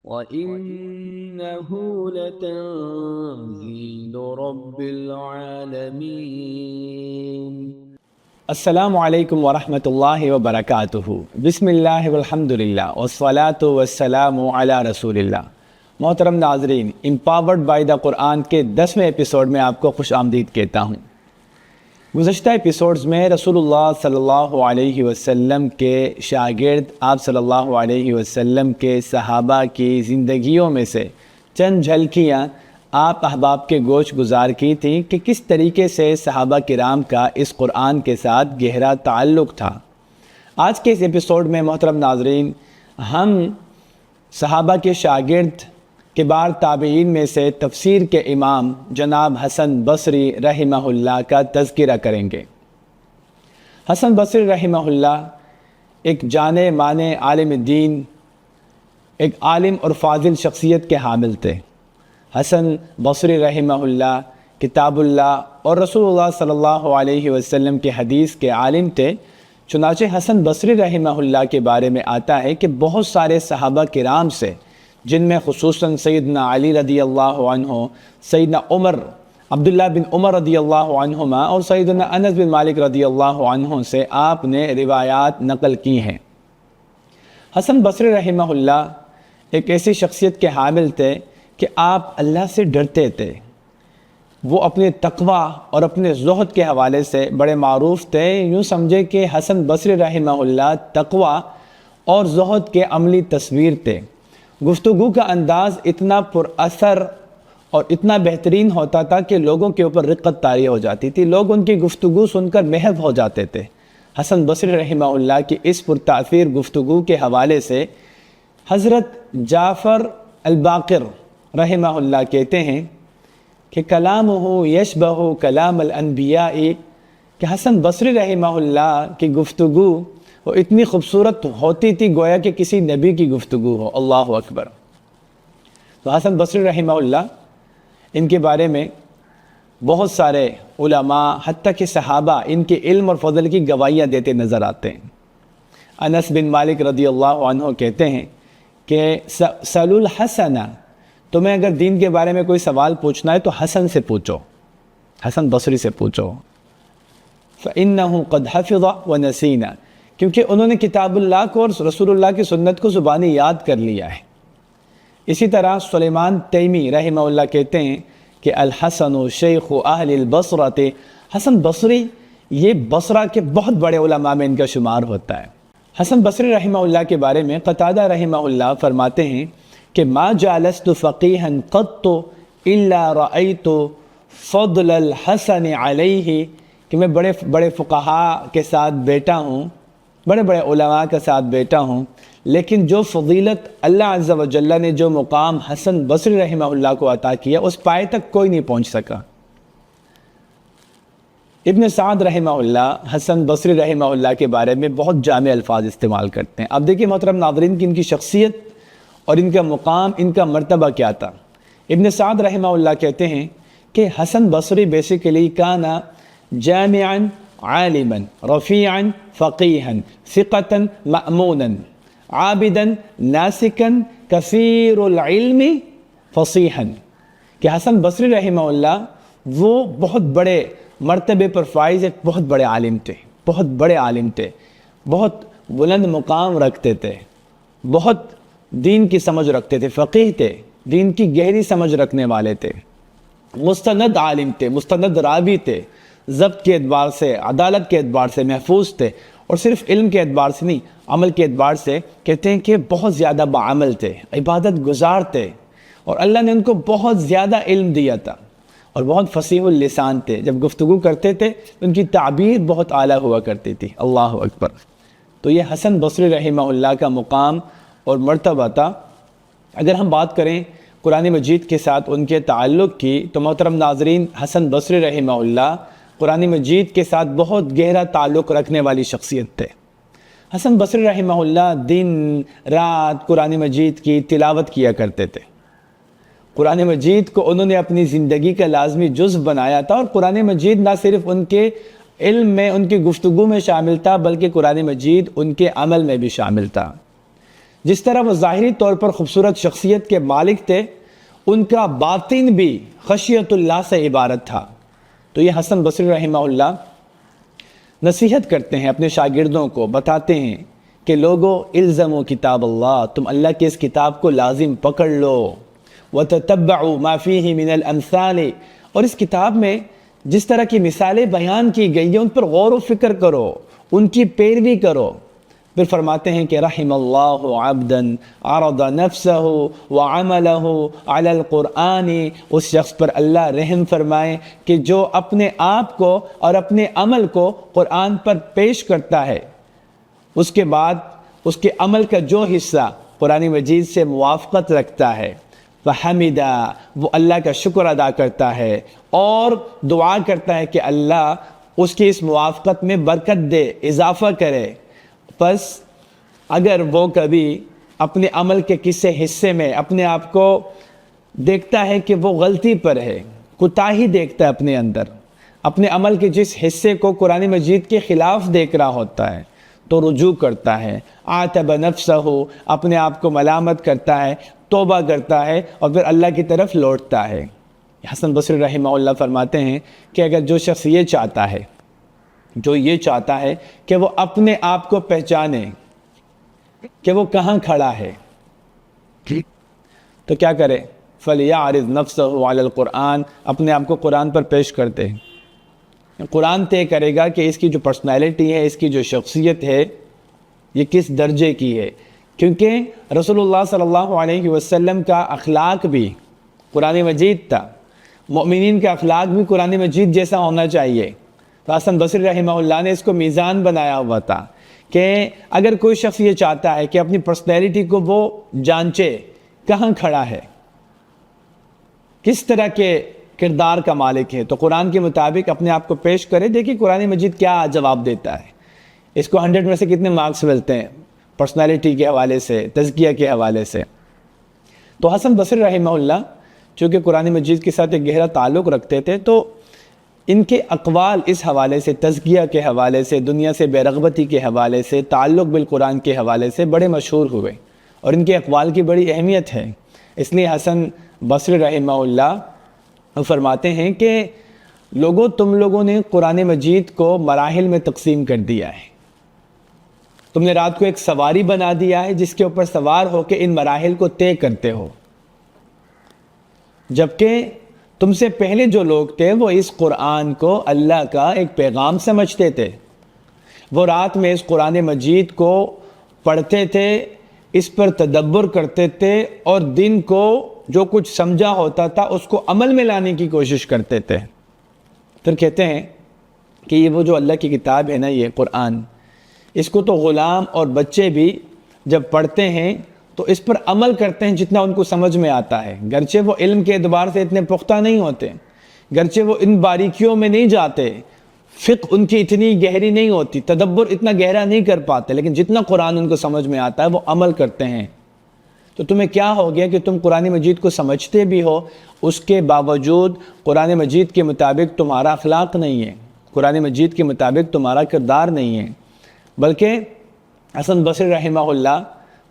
وَإِنَّهُ لَتَنزِيلُ رَبِّ الْعَالَمِينَ۔ السلام علیکم ورحمۃ اللہ وبرکاتہ۔ بسم اللہ والحمد للہ والصلاة والسلام علی رسول اللہ۔ محترم ناظرین، امپاورڈ بائی دا قرآن کے 10ویں ایپیسوڈ میں آپ کو خوش آمدید کہتا ہوں۔ گزشتہ ایپیسوڈز میں رسول اللہ صلی اللہ علیہ وسلم کے شاگرد، آپ صلی اللہ علیہ وسلم کے صحابہ کی زندگیوں میں سے چند جھلکیاں آپ احباب کے گوش گزار کی تھیں کہ کس طریقے سے صحابہ کرام کا اس قرآن کے ساتھ گہرا تعلق تھا۔ آج کے اس ایپیسوڈ میں محترم ناظرین، ہم صحابہ کے شاگرد کبار تابعین میں سے تفسیر کے امام جناب حسن بصری رحمہ اللہ کا تذکرہ کریں گے۔ حسن بصری رحمہ اللہ ایک جانے مانے عالم دین، ایک عالم اور فاضل شخصیت کے حامل تھے۔ حسن بصری رحمہ اللہ کتاب اللہ اور رسول اللہ صلی اللہ علیہ وسلم کے حدیث کے عالم تھے۔ چنانچہ حسن بصری رحمہ اللہ کے بارے میں آتا ہے کہ بہت سارے صحابہ کرام سے، جن میں خصوصاً سیدنا علی رضی اللہ عنہ، سیدنا عمر، عبداللہ بن عمر رضی اللہ عنہما اور سیدنا انس بن مالک رضی اللہ عنہ سے آپ نے روایات نقل کی ہیں۔ حسن بصری رحمہ اللہ ایک ایسی شخصیت کے حامل تھے کہ آپ اللہ سے ڈرتے تھے۔ وہ اپنے تقوی اور اپنے زہد کے حوالے سے بڑے معروف تھے۔ یوں سمجھے کہ حسن بصری رحمہ اللہ تقوی اور زہد کے عملی تصویر تھے۔ گفتگو کا انداز اتنا پر اثر اور اتنا بہترین ہوتا تھا کہ لوگوں کے اوپر رقت طاری ہو جاتی تھی، لوگ ان کی گفتگو سن کر محو ہو جاتے تھے۔ حسن بصری رحمہ اللہ کی اس پرتاثیر گفتگو کے حوالے سے حضرت جعفر الباقر رحمہ اللہ کہتے ہیں کہ کلامہ یشبہ کلام الانبیاء، کہ حسن بصری رحمہ اللہ کی گفتگو وہ اتنی خوبصورت ہوتی تھی گویا کہ کسی نبی کی گفتگو ہو۔ اللہ اکبر۔ تو حسن بصری رحمہ اللہ، ان کے بارے میں بہت سارے علماء حتیٰ کہ صحابہ ان کے علم اور فضل کی گواہیاں دیتے نظر آتے ہیں۔ انس بن مالک رضی اللہ عنہ کہتے ہیں کہ سَلُوا الْحَسَنَ، تمہیں اگر دین کے بارے میں کوئی سوال پوچھنا ہے تو حسن سے پوچھو، حسن بصری سے پوچھو۔ فَإِنَّهُ قَدْ حَفِظَ وَنَسِينَ، کیونکہ انہوں نے کتاب اللہ کو اور رسول اللہ کی سنت کو زبانی یاد کر لیا ہے۔ اسی طرح سلیمان تیمی رحمہ اللہ کہتے ہیں کہ الحسن شیخ اہل البصرۃ، حسن بصری یہ بصرہ کے بہت بڑے علماء میں ان کا شمار ہوتا ہے۔ حسن بصری رحمہ اللہ کے بارے میں قتادہ رحمہ اللہ فرماتے ہیں کہ ما جالست فقیہا قط الا رأیت فضل الحسن علیہ، کہ میں بڑے بڑے فقہاء کے ساتھ بیٹھا ہوں، بڑے بڑے علماء کے ساتھ بیٹھا ہوں، لیکن جو فضیلت اللہ عز و جل نے جو مقام حسن بصری رحمہ اللہ کو عطا کیا اس پائے تک کوئی نہیں پہنچ سکا۔ ابن سعد رحمہ اللہ حسن بصری رحمہ اللہ کے بارے میں بہت جامع الفاظ استعمال کرتے ہیں۔ اب دیکھیے محترم ناظرین کہ ان کی شخصیت اور ان کا مقام، ان کا مرتبہ کیا تھا۔ ابن سعد رحمہ اللہ کہتے ہیں کہ حسن بصری بیسیکلی کانا جامعا عالما رفیعا فقیہا ثقتا مأمونا عابدا ناسکا کثیر العلم فصیحا، کہ حسن بصری رحمہ اللہ وہ بہت بڑے مرتبے پر فائز ایک بہت بڑے عالم تھے، بہت بڑے عالم تھے، بہت بلند مقام رکھتے تھے، بہت دین کی سمجھ رکھتے تھے، فقیہ تھے، دین کی گہری سمجھ رکھنے والے تھے، مستند عالم تھے، مستند راوی تھے، ضبط کے اعتبار سے، عدالت کے اعتبار سے محفوظ تھے، اور صرف علم کے اعتبار سے نہیں، عمل کے اعتبار سے کہتے ہیں کہ بہت زیادہ بعمل تھے، عبادت گزار تھے، اور اللہ نے ان کو بہت زیادہ علم دیا تھا، اور بہت فصیح اللسان تھے۔ جب گفتگو کرتے تھے ان کی تعبیر بہت اعلیٰ ہوا کرتی تھی۔ اللہ اکبر۔ تو یہ حسن بصری رحمہ اللہ کا مقام اور مرتبہ تھا۔ اگر ہم بات کریں قرآن مجید کے ساتھ ان کے تعلق کی تو محترم ناظرین، حسن بصری رحمہ اللہ قرآن مجید کے ساتھ بہت گہرا تعلق رکھنے والی شخصیت تھے۔ حسن بصری رحمہ اللہ دن رات قرآن مجید کی تلاوت کیا کرتے تھے۔ قرآن مجید کو انہوں نے اپنی زندگی کا لازمی جزو بنایا تھا، اور قرآن مجید نہ صرف ان کے علم میں، ان کی گفتگو میں شامل تھا، بلکہ قرآن مجید ان کے عمل میں بھی شامل تھا۔ جس طرح وہ ظاہری طور پر خوبصورت شخصیت کے مالک تھے، ان کا باطن بھی خشیت اللہ سے عبارت تھا۔ تو یہ حسن بصری رحمہ اللہ نصیحت کرتے ہیں اپنے شاگردوں کو، بتاتے ہیں کہ لوگو الزموا کتاب اللہ، تم اللہ کی اس کتاب کو لازم پکڑ لو، وتتبعوا ما فیہ من الامثال، اور اس کتاب میں جس طرح کی مثالیں بیان کی گئی ہیں ان پر غور و فکر کرو، ان کی پیروی کرو۔ پھر فرماتے ہیں کہ رحم اللہ عبدا عرض نفسہ وعملہ علی القرآن، اس شخص پر اللہ رحم فرمائے کہ جو اپنے آپ کو اور اپنے عمل کو قرآن پر پیش کرتا ہے، اس کے بعد اس کے عمل کا جو حصہ قرآن مجید سے موافقت رکھتا ہے، فحمدہ، وہ اللہ کا شکر ادا کرتا ہے اور دعا کرتا ہے کہ اللہ اس کی اس موافقت میں برکت دے، اضافہ کرے۔ پس اگر وہ کبھی اپنے عمل کے کسی حصے میں اپنے آپ کو دیکھتا ہے کہ وہ غلطی پر ہے، کوتاہی دیکھتا ہے اپنے اندر، اپنے عمل کے جس حصے کو قرآن مجید کے خلاف دیکھ رہا ہوتا ہے، تو رجوع کرتا ہے، عاتب نفسہ، اپنے آپ کو ملامت کرتا ہے، توبہ کرتا ہے اور پھر اللہ کی طرف لوٹتا ہے۔ حسن بصری رحمہ اللہ فرماتے ہیں کہ اگر جو شخص یہ چاہتا ہے کہ وہ اپنے آپ کو پہچانے کہ وہ کہاں کھڑا ہے، تو کیا کرے؟ فَلْيَعْرِضْ نَفْسَهُ عَلَى الْقُرْآنِ، اپنے آپ کو قرآن پر پیش کرتے ہیں۔ قرآن طے کرے گا کہ اس کی جو پرسنالٹی ہے، اس کی جو شخصیت ہے، یہ کس درجے کی ہے، کیونکہ رسول اللہ صلی اللہ علیہ وسلم کا اخلاق بھی قرآن مجید تھا، مومنین کا اخلاق بھی قرآن مجید جیسا ہونا چاہیے۔ تو حسن بصری رحمہ اللہ نے اس کو میزان بنایا ہوا تھا کہ اگر کوئی شخص یہ چاہتا ہے کہ اپنی پرسنالٹی کو وہ جانچے کہاں کھڑا ہے، کس طرح کے کردار کا مالک ہے، تو قرآن کے مطابق اپنے آپ کو پیش کرے۔ دیکھیے قرآن مجید کیا جواب دیتا ہے، اس کو 100 میں سے کتنے مارکس ملتے ہیں پرسنالٹی کے حوالے سے، تزکیہ کے حوالے سے۔ تو حسن بصری رحمہ اللہ چونکہ قرآن مجید کے ساتھ ایک گہرا تعلق رکھتے تھے، تو ان کے اقوال اس حوالے سے، تزکیہ کے حوالے سے، دنیا سے بے رغبتی کے حوالے سے، تعلق بالقرآن کے حوالے سے بڑے مشہور ہوئے، اور ان کے اقوال کی بڑی اہمیت ہے۔ اس لیے حسن بصری رحمہ اللہ فرماتے ہیں کہ لوگوں، تم لوگوں نے قرآن مجید کو مراحل میں تقسیم کر دیا ہے، تم نے رات کو ایک سواری بنا دیا ہے جس کے اوپر سوار ہو کے ان مراحل کو طے کرتے ہو، جبکہ تم سے پہلے جو لوگ تھے وہ اس قرآن کو اللہ کا ایک پیغام سمجھتے تھے، وہ رات میں اس قرآن مجید کو پڑھتے تھے، اس پر تدبر کرتے تھے، اور دن کو جو کچھ سمجھا ہوتا تھا اس کو عمل میں لانے کی کوشش کرتے تھے۔ پھر کہتے ہیں کہ یہ وہ جو اللہ کی کتاب ہے نا، یہ قرآن، اس کو تو غلام اور بچے بھی جب پڑھتے ہیں تو اس پر عمل کرتے ہیں جتنا ان کو سمجھ میں آتا ہے، گرچہ وہ علم کے اعتبار سے اتنے پختہ نہیں ہوتے، گرچہ وہ ان باریکیوں میں نہیں جاتے، فقہ ان کی اتنی گہری نہیں ہوتی، تدبر اتنا گہرا نہیں کر پاتے، لیکن جتنا قرآن ان کو سمجھ میں آتا ہے وہ عمل کرتے ہیں۔ تو تمہیں کیا ہو گیا کہ تم قرآن مجید کو سمجھتے بھی ہو، اس کے باوجود قرآن مجید کے مطابق تمہارا اخلاق نہیں ہے، قرآن مجید کے مطابق تمہارا کردار نہیں ہے۔ بلکہ حسن بصری رحمہ اللہ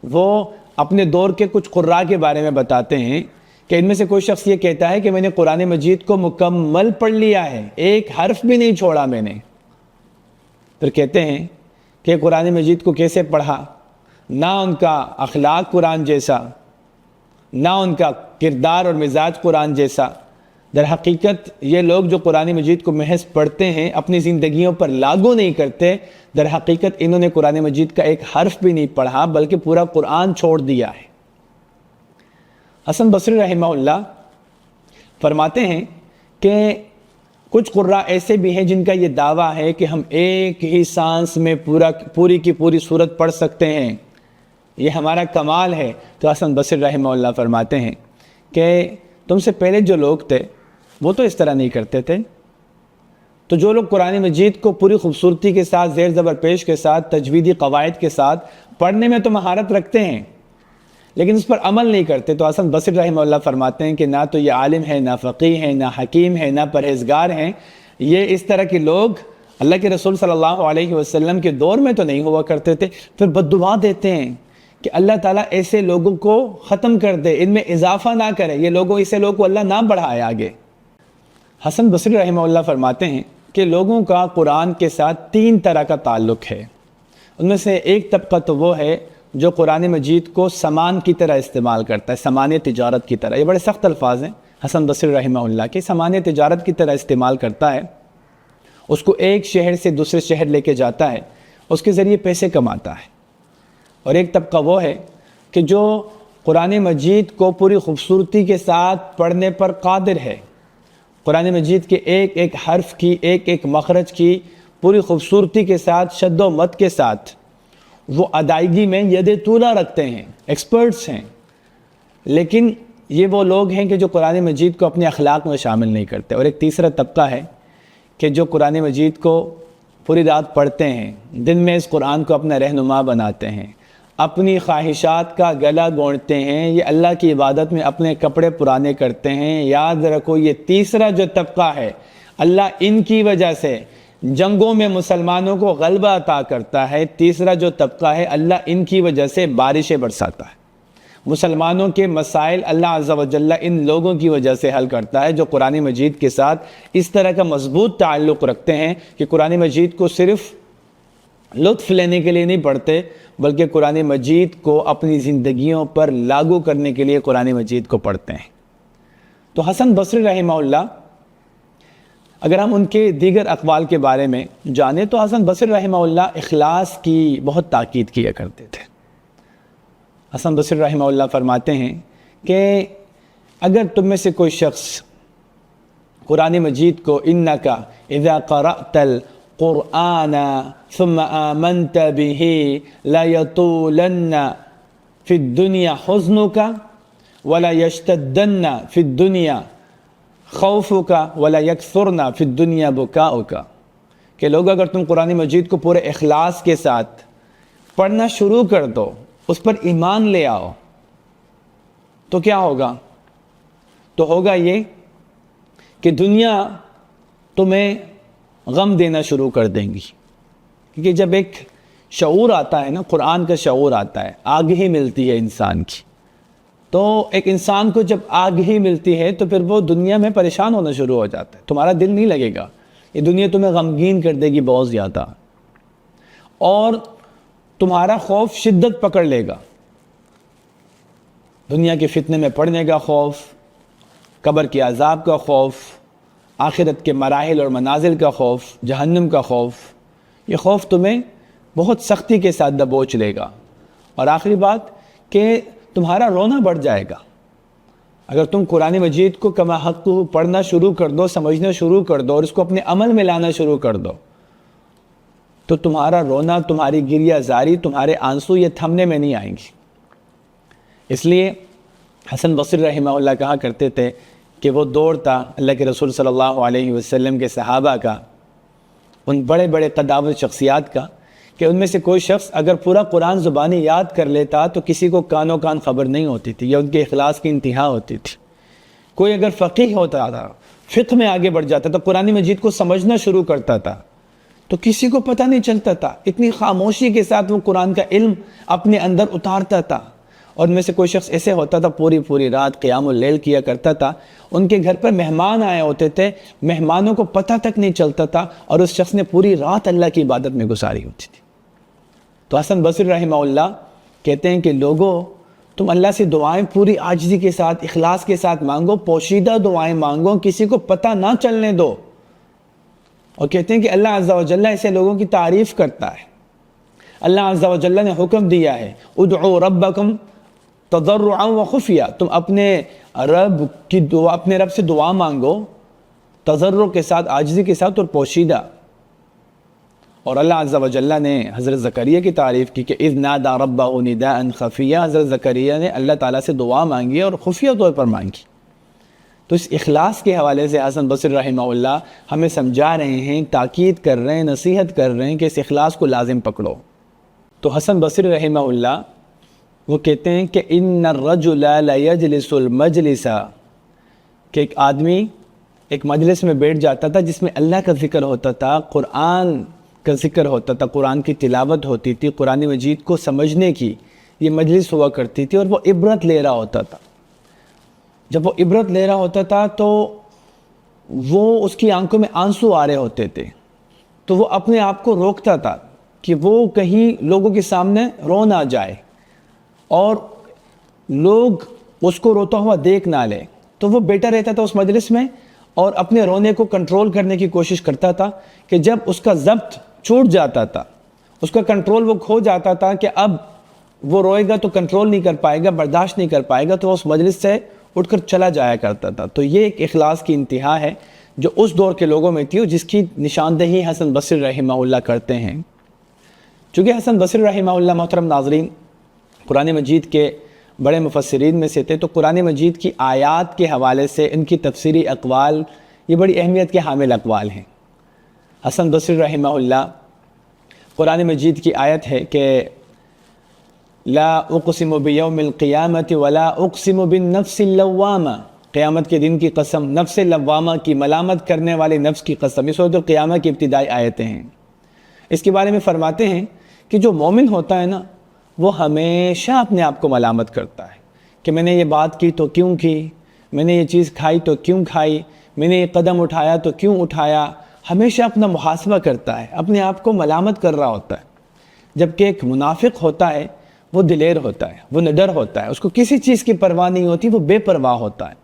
وہ اپنے دور کے کچھ قراء کے بارے میں بتاتے ہیں کہ ان میں سے کوئی شخص یہ کہتا ہے کہ میں نے قرآن مجید کو مکمل پڑھ لیا ہے، ایک حرف بھی نہیں چھوڑا میں نے۔ پھر کہتے ہیں کہ قرآن مجید کو کیسے پڑھا، نہ ان کا اخلاق قرآن جیسا، نہ ان کا کردار اور مزاج قرآن جیسا۔ در حقیقت یہ لوگ جو قرآن مجید کو محض پڑھتے ہیں، اپنی زندگیوں پر لاگو نہیں کرتے، در حقیقت انہوں نے قرآن مجید کا ایک حرف بھی نہیں پڑھا بلکہ پورا قرآن چھوڑ دیا ہے۔ حسن بصری رحمہ اللہ فرماتے ہیں کہ کچھ قراء ایسے بھی ہیں جن کا یہ دعویٰ ہے کہ ہم ایک ہی سانس میں پوری کی پوری سورت پڑھ سکتے ہیں، یہ ہمارا کمال ہے۔ تو حسن بصری رحمہ اللہ فرماتے ہیں کہ تم سے پہلے جو لوگ تھے وہ تو اس طرح نہیں کرتے تھے، تو جو لوگ قرآن مجید کو پوری خوبصورتی کے ساتھ، زیر زبر پیش کے ساتھ، تجویدی قواعد کے ساتھ پڑھنے میں تو مہارت رکھتے ہیں لیکن اس پر عمل نہیں کرتے، تو حسن بصری رحمہ اللہ فرماتے ہیں کہ نہ تو یہ عالم ہے، نہ فقیہ ہے، نہ حکیم ہے، نہ پرہیزگار ہیں۔ یہ اس طرح کے لوگ اللہ کے رسول صلی اللہ علیہ وسلم کے دور میں تو نہیں ہوا کرتے تھے۔ پھر بد دعا دیتے ہیں کہ اللہ تعالیٰ ایسے لوگوں کو ختم کر دے، ان میں اضافہ نہ کرے، ایسے لوگوں کو اللہ نہ بڑھائے آگے۔ حسن بصری رحمہ اللہ فرماتے ہیں کہ لوگوں کا قرآن کے ساتھ 3 طرح کا تعلق ہے۔ ان میں سے ایک طبقہ تو وہ ہے جو قرآن مجید کو سامان کی طرح استعمال کرتا ہے، سامان تجارت کی طرح۔ یہ بڑے سخت الفاظ ہیں حسن بصری رحمہ اللہ کے، سامان تجارت کی طرح استعمال کرتا ہے، اس کو ایک شہر سے دوسرے شہر لے کے جاتا ہے، اس کے ذریعے پیسے کماتا ہے۔ اور ایک طبقہ وہ ہے کہ جو قرآن مجید کو پوری خوبصورتی کے ساتھ پڑھنے پر قادر ہے، قرآن مجید کے ایک ایک حرف کی، ایک ایک مخرج کی پوری خوبصورتی کے ساتھ، شد و مد کے ساتھ وہ ادائیگی میں ید طولہ رکھتے ہیں، ایکسپرٹس ہیں۔ لیکن یہ وہ لوگ ہیں کہ جو قرآن مجید کو اپنے اخلاق میں شامل نہیں کرتے۔ اور ایک تیسرا طبقہ ہے کہ جو قرآن مجید کو پوری رات پڑھتے ہیں، دن میں اس قرآن کو اپنا رہنما بناتے ہیں، اپنی خواہشات کا گلا گونڈتے ہیں، یہ اللہ کی عبادت میں اپنے کپڑے پرانے کرتے ہیں۔ یاد رکھو یہ تیسرا جو طبقہ ہے، اللہ ان کی وجہ سے جنگوں میں مسلمانوں کو غلبہ عطا کرتا ہے۔ تیسرا جو طبقہ ہے، اللہ ان کی وجہ سے بارشیں برساتا ہے۔ مسلمانوں کے مسائل اللہ عز و جل ان لوگوں کی وجہ سے حل کرتا ہے جو قرآن مجید کے ساتھ اس طرح کا مضبوط تعلق رکھتے ہیں کہ قرآن مجید کو صرف لطف لینے کے لیے نہیں پڑھتے، بلکہ قرآن مجید کو اپنی زندگیوں پر لاگو کرنے کے لیے قرآن مجید کو پڑھتے ہیں۔ تو حسن بصری رحمہ اللہ، اگر ہم ان کے دیگر اقوال کے بارے میں جانیں تو حسن بصری رحمہ اللہ اخلاص کی بہت تاکید کیا کرتے تھے۔ حسن بصری رحمہ اللہ فرماتے ہیں کہ اگر تم میں سے کوئی شخص قرآن مجید کو انکا اذا قرأت القرآن ثم آمنت به لا يطولن في الدنيا حزنك ولا يشتدن في الدنيا خوفك ولا يكثرن في الدنيا بكاؤك، کہ لوگ اگر تم قرآن مجید کو پورے اخلاص کے ساتھ پڑھنا شروع کر دو، اس پر ایمان لے آؤ، تو کیا ہوگا؟ تو ہوگا یہ کہ دنیا تمہیں غم دینا شروع کر دیں گی، کیونکہ جب ایک شعور آتا ہے نا، قرآن کا شعور آتا ہے، آگہی ملتی ہے انسان کی، تو ایک انسان کو جب آگہی ملتی ہے تو پھر وہ دنیا میں پریشان ہونا شروع ہو جاتا ہے، تمہارا دل نہیں لگے گا، یہ دنیا تمہیں غمگین کر دے گی بہت زیادہ، اور تمہارا خوف شدت پکڑ لے گا، دنیا کے فتنے میں پڑنے کا خوف، قبر کے عذاب کا خوف، آخرت کے مراحل اور منازل کا خوف، جہنم کا خوف، یہ خوف تمہیں بہت سختی کے ساتھ دبوچ لے گا۔ اور آخری بات کہ تمہارا رونا بڑھ جائے گا۔ اگر تم قرآن مجید کو کما حق پڑھنا شروع کر دو، سمجھنا شروع کر دو اور اس کو اپنے عمل میں لانا شروع کر دو، تو تمہارا رونا، تمہاری گریہ زاری، تمہارے آنسو یہ تھمنے میں نہیں آئیں گی۔ اس لیے حسن بصری رحمہ اللہ کہا کرتے تھے کہ وہ دور تھا اللہ کے رسول صلی اللہ علیہ وسلم کے صحابہ کا، ان بڑے بڑے قداور شخصیات کا، کہ ان میں سے کوئی شخص اگر پورا قرآن زبانی یاد کر لیتا تو کسی کو کانوں کان خبر نہیں ہوتی تھی، یا ان کے اخلاص کی انتہا ہوتی تھی۔ کوئی اگر فقیہ ہوتا تھا، فقہ میں آگے بڑھ جاتا تھا، قرآن مجید کو سمجھنا شروع کرتا تھا، تو کسی کو پتہ نہیں چلتا تھا، اتنی خاموشی کے ساتھ وہ قرآن کا علم اپنے اندر اتارتا تھا۔ اور ان میں سے کوئی شخص ایسے ہوتا تھا پوری رات قیام اللیل کیا کرتا تھا، ان کے گھر پر مہمان آئے ہوتے تھے، مہمانوں کو پتہ تک نہیں چلتا تھا، اور اس شخص نے پوری رات اللہ کی عبادت میں گزاری ہوتی تھی۔ تو حسن بصری رحمہ اللہ کہتے ہیں کہ لوگوں، تم اللہ سے دعائیں پوری عاجزی کے ساتھ، اخلاص کے ساتھ مانگو، پوشیدہ دعائیں مانگو، کسی کو پتہ نہ چلنے دو۔ اور کہتے ہیں کہ اللہ عز و جل ایسے لوگوں کی تعریف کرتا ہے۔ اللہ عز و جل نے حکم دیا ہے، ادعوا ربکم تضرعا وخفیہ، تم اپنے رب سے دعا مانگو تضرع کے ساتھ، عاجزی کے ساتھ اور پوشیدہ۔ اور اللہ عز و جل نے حضرت زکریا کی تعریف کی کہ اذ نادى ربه نداء خفیہ، حضرت زکریا نے اللہ تعالیٰ سے دعا مانگی اور خفیہ طور پر مانگی۔ تو اس اخلاص کے حوالے سے حسن بصری رحمہ اللہ ہمیں سمجھا رہے ہیں، تاکید کر رہے ہیں، نصیحت کر رہے ہیں کہ اس اخلاص کو لازم پکڑو۔ تو حسن بصری رحمہ اللہ وہ کہتے ہیں کہ ان الرجل لا يجلس المجلس، کہ ایک آدمی ایک مجلس میں بیٹھ جاتا تھا جس میں اللہ کا ذکر ہوتا تھا، قرآن کا ذکر ہوتا تھا، قرآن کی تلاوت ہوتی تھی، قرآن مجید کو سمجھنے کی یہ مجلس ہوا کرتی تھی اور وہ عبرت لے رہا ہوتا تھا. جب وہ عبرت لے رہا ہوتا تھا تو وہ اس کی آنکھوں میں آنسو آ رہے ہوتے تھے, تو وہ اپنے آپ کو روکتا تھا کہ وہ کہیں لوگوں کے سامنے رو نہ جائے اور لوگ اس کو روتا ہوا دیکھ نہ لیں. تو وہ بیٹھا رہتا تھا اس مجلس میں اور اپنے رونے کو کنٹرول کرنے کی کوشش کرتا تھا کہ جب اس کا ضبط چھوٹ جاتا تھا, اس کا کنٹرول وہ کھو جاتا تھا کہ اب وہ روئے گا تو کنٹرول نہیں کر پائے گا, برداشت نہیں کر پائے گا, تو وہ اس مجلس سے اٹھ کر چلا جایا کرتا تھا. تو یہ ایک اخلاص کی انتہا ہے جو اس دور کے لوگوں میں تھی اور جس کی نشاندہی حسن بصری رحمہ اللہ کرتے ہیں. چونکہ حسن بصری رحمہ اللہ محترم ناظرین قرآن مجید کے بڑے مفسرین میں سے تھے, تو قرآن مجید کی آیات کے حوالے سے ان کی تفسیری اقوال یہ بڑی اہمیت کے حامل اقوال ہیں. حسن بصری رحمہ اللہ قرآن مجید کی آیت ہے کہ لا اقسم بیوم القیامت ولا اقسم بالنفس اللوامہ, قیامت کے دن کی قسم, نفس لوامہ کی ملامت کرنے والے نفس کی قسم. یہ سورۃ القیامہ کی ابتدائی آیتیں ہیں. اس کے بارے میں فرماتے ہیں کہ جو مومن ہوتا ہے نا وہ ہمیشہ اپنے آپ کو ملامت کرتا ہے کہ میں نے یہ بات کی تو کیوں کی, میں نے یہ چیز کھائی تو کیوں کھائی, میں نے یہ قدم اٹھایا تو کیوں اٹھایا. ہمیشہ اپنا محاسبہ کرتا ہے, اپنے آپ کو ملامت کر رہا ہوتا ہے. جبکہ ایک منافق ہوتا ہے وہ دلیر ہوتا ہے, وہ نڈر ہوتا ہے, اس کو کسی چیز کی پرواہ نہیں ہوتی, وہ بے پرواہ ہوتا ہے.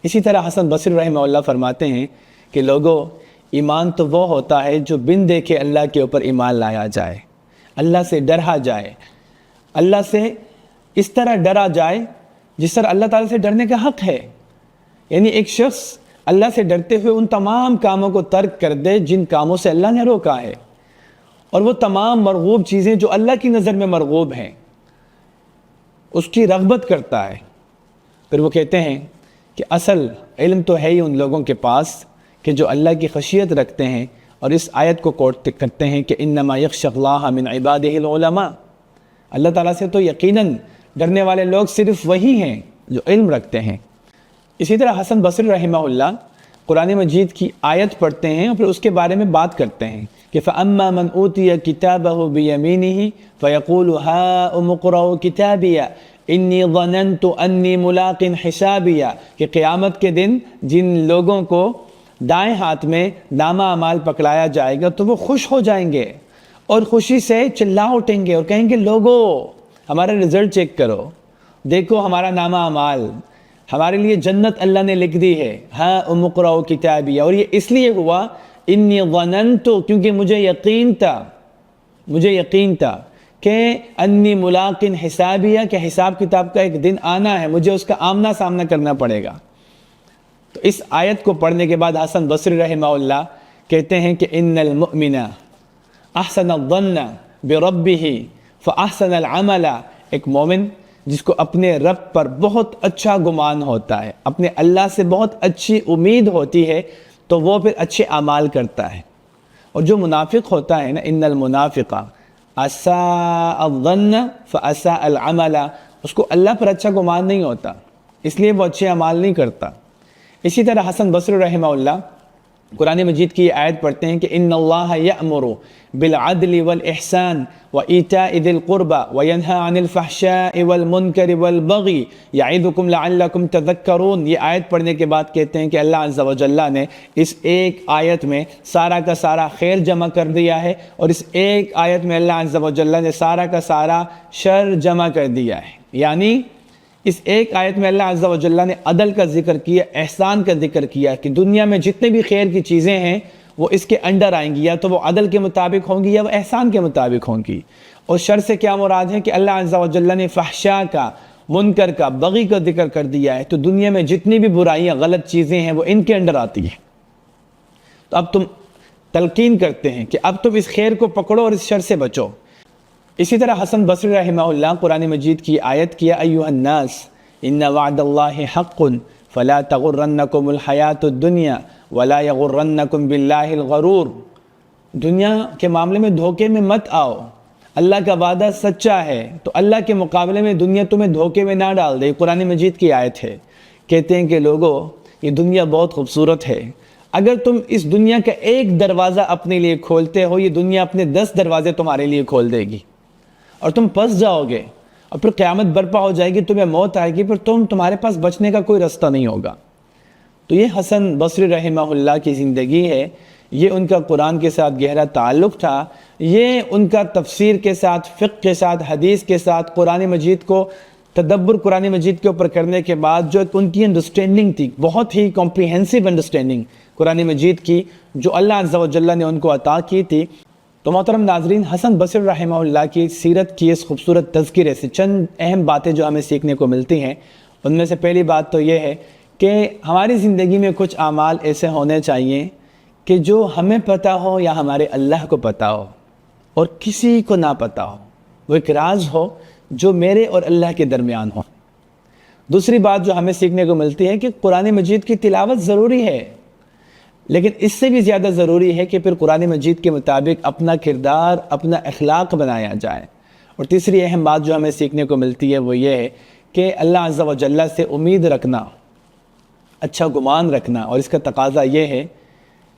اسی طرح حسن بصری رحمہ اللہ فرماتے ہیں کہ لوگوں ایمان تو وہ ہوتا ہے جو بن دیکھے اللہ کے اوپر ایمان لایا جائے, اللہ سے ڈرا جائے, اللہ سے اس طرح ڈرا جائے جس طرح اللہ تعالیٰ سے ڈرنے کا حق ہے. یعنی ایک شخص اللہ سے ڈرتے ہوئے ان تمام کاموں کو ترک کر دے جن کاموں سے اللہ نے روکا ہے, اور وہ تمام مرغوب چیزیں جو اللہ کی نظر میں مرغوب ہیں اس کی رغبت کرتا ہے. پھر وہ کہتے ہیں کہ اصل علم تو ہے ہی ان لوگوں کے پاس کہ جو اللہ کی خشیت رکھتے ہیں, اور اس آیت کو کوٹ کرتے ہیں کہ انما یخشی اللہ من عبادہ العلماء, اللہ تعالیٰ سے تو یقیناً ڈرنے والے لوگ صرف وہی ہیں جو علم رکھتے ہیں. اسی طرح حسن بصری رحمہ اللہ قرآن مجید کی آیت پڑھتے ہیں اور پھر اس کے بارے میں بات کرتے ہیں کہ فَأَمَّا مَنْ أُوتِيَ كِتَابَهُ بِيَمِينِهِ فَيَقُولُ هَاؤُمُ اقْرَءُوا كِتَابِيَهْ إِنِّي ظَنَنْتُ أَنِّي مُلَاقٍ حِسَابِيَهْ, کہ قیامت کے دن جن لوگوں کو دائیں ہاتھ میں نامہ اعمال پکڑایا جائے گا تو وہ خوش ہو جائیں گے اور خوشی سے چلا اٹھیں گے اور کہیں گے لوگو ہمارا رزلٹ چیک کرو, دیکھو ہمارا نامہ اعمال, ہمارے لیے جنت اللہ نے لکھ دی ہے. ہاں اقرؤوا کتابیہ, اور یہ اس لیے ہوا انی ظننت, کیونکہ مجھے یقین تھا کہ انی ملاق حسابیہ, کہ حساب کتاب کا ایک دن آنا ہے, مجھے اس کا آمنا سامنا کرنا پڑے گا. تو اس آیت کو پڑھنے کے بعد حسن بصری رحمہ اللہ کہتے ہیں کہ ان المؤمن احسن الظن بربہ فاحسن العمل, ایک مومن جس کو اپنے رب پر بہت اچھا گمان ہوتا ہے, اپنے اللہ سے بہت اچھی امید ہوتی ہے, تو وہ پھر اچھے اعمال کرتا ہے. اور جو منافق ہوتا ہے نا, ان المنافق اساء الظن فاساء العمل, اس کو اللہ پر اچھا گمان نہیں ہوتا, اس لیے وہ اچھے اعمال نہیں کرتا. اسی طرح حسن بصری رحمہ اللہ قرآن مجید کی یہ آیت پڑھتے ہیں کہ ان اللہ یأمر بالعدل والاحسان وایتاء ذی القربى وینہی عن الفحشاء والمنکر والبغی یعظکم لعلکم تذکرون. یہ آیت پڑھنے کے بعد کہتے ہیں کہ اللہ عز و جل نے اس ایک آیت میں سارا کا سارا خیر جمع کر دیا ہے, اور اس ایک آیت میں اللہ عز و جل نے سارا کا سارا شر جمع کر دیا ہے. یعنی اس ایک آیت میں اللہ عز و جل نے عدل کا ذکر کیا, احسان کا ذکر کیا کہ دنیا میں جتنے بھی خیر کی چیزیں ہیں وہ اس کے انڈر آئیں گی, یا تو وہ عدل کے مطابق ہوں گی یا وہ احسان کے مطابق ہوں گی. اور شر سے کیا مراد ہے کہ اللہ عز و جل نے فحشاء کا, منکر کا, بغی کا ذکر کر دیا ہے, تو دنیا میں جتنی بھی برائیاں غلط چیزیں ہیں وہ ان کے انڈر آتی ہیں. تو اب تم تلقین کرتے ہیں کہ اب تم اس خیر کو پکڑو اور اس شر سے بچو. اسی طرح حسن بصری رحمہ اللہ قرآن مجید کی آیت کیا ایھا الناس ان وعد اللہ حق فلا تغرنکم الحیات الدنیا ولا یغرنکم باللہ الغرور. دنیا کے معاملے میں دھوکے میں مت آؤ, اللہ کا وعدہ سچا ہے, تو اللہ کے مقابلے میں دنیا تمہیں دھوکے میں نہ ڈال دے. قرآن مجید کی آیت ہے. کہتے ہیں کہ لوگوں یہ دنیا بہت خوبصورت ہے, اگر تم اس دنیا کا ایک دروازہ اپنے لیے کھولتے ہو, یہ دنیا اپنے 10 دروازے تمہارے لیے کھول دے گی اور تم پھنس جاؤ گے, اور پھر قیامت برپا ہو جائے گی، تمہیں موت آئے گی، پھر تمہارے پاس بچنے کا کوئی رستہ نہیں ہوگا۔ تو یہ حسن بصری رحمہ اللہ کی زندگی ہے، یہ ان کا قرآن کے ساتھ گہرا تعلق تھا، یہ ان کا تفسیر کے ساتھ، فقہ کے ساتھ، حدیث کے ساتھ، قرآن مجید کو تدبر قرآن مجید کے اوپر کرنے کے بعد جو ایک ان کی انڈرسٹینڈنگ تھی، بہت ہی کمپریہنسو انڈرسٹینڈنگ قرآن مجید کی جو اللہ عز و جل نے ان کو عطا کی تھی۔ تو محترم ناظرین، حسن بصری رحمہ اللہ کی سیرت کی اس خوبصورت تذکرے سے چند اہم باتیں جو ہمیں سیکھنے کو ملتی ہیں، ان میں سے پہلی بات تو یہ ہے کہ ہماری زندگی میں کچھ اعمال ایسے ہونے چاہیے کہ جو ہمیں پتہ ہو یا ہمارے اللہ کو پتہ ہو اور کسی کو نہ پتہ ہو، وہ ایک راز ہو جو میرے اور اللہ کے درمیان ہو۔ دوسری بات جو ہمیں سیکھنے کو ملتی ہے کہ قرآن مجید کی تلاوت ضروری ہے، لیکن اس سے بھی زیادہ ضروری ہے کہ پھر قرآن مجید کے مطابق اپنا کردار، اپنا اخلاق بنایا جائے۔ اور تیسری اہم بات جو ہمیں سیکھنے کو ملتی ہے وہ یہ ہے کہ اللہ عز و جل سے امید رکھنا، اچھا گمان رکھنا، اور اس کا تقاضا یہ ہے،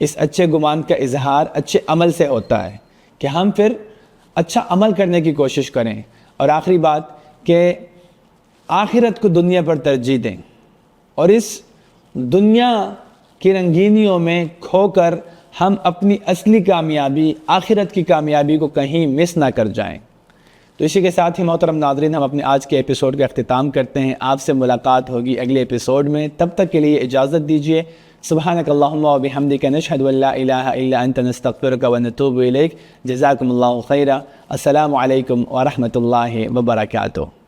اس اچھے گمان کا اظہار اچھے عمل سے ہوتا ہے کہ ہم پھر اچھا عمل کرنے کی کوشش کریں۔ اور آخری بات کہ آخرت کو دنیا پر ترجیح دیں اور اس دنیا کی رنگینیوں میں کھو کر ہم اپنی اصلی کامیابی، آخرت کی کامیابی کو کہیں مس نہ کر جائیں۔ تو اسی کے ساتھ ہی محترم ناظرین، ہم اپنے آج کے ایپیسوڈ کا اختتام کرتے ہیں۔ آپ سے ملاقات ہوگی اگلے ایپیسوڈ میں، تب تک کے لیے اجازت دیجیے۔ سبحانک اللہم و بحمدک، نشہد ان لا الہ الا انت، نستغفرک و نتوب الیک۔ جزاکم اللہ خیرا۔ السلام علیکم ورحمۃ اللہ وبرکاتہ۔